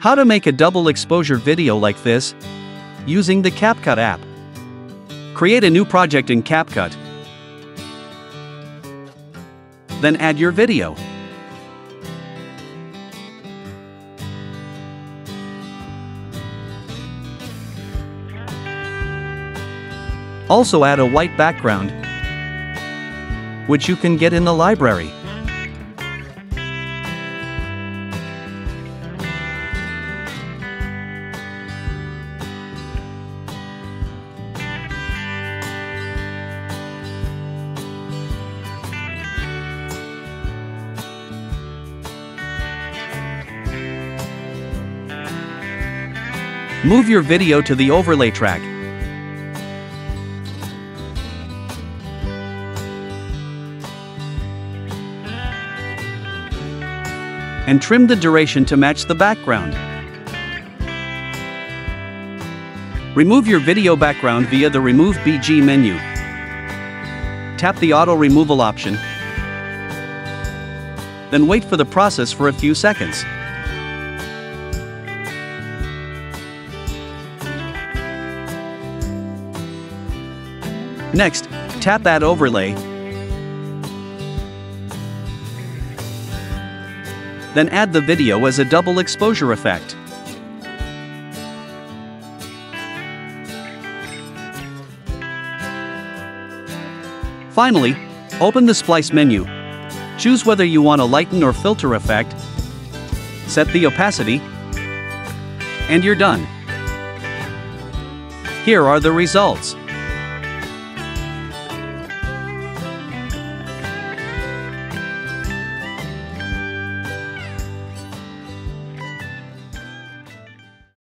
How to make a double exposure video like this using the CapCut app. Create a new project in CapCut. Then add your video. Also add a white background, which you can get in the library. Move your video to the overlay track. And trim the duration to match the background. Remove your video background via the Remove BG menu. Tap the Auto Removal option. Then wait for the process for a few seconds. Next, tap Add Overlay. Then add the video as a double exposure effect. Finally, open the Splice menu. Choose whether you want a lighten or filter effect. Set the opacity. And you're done. Here are the results.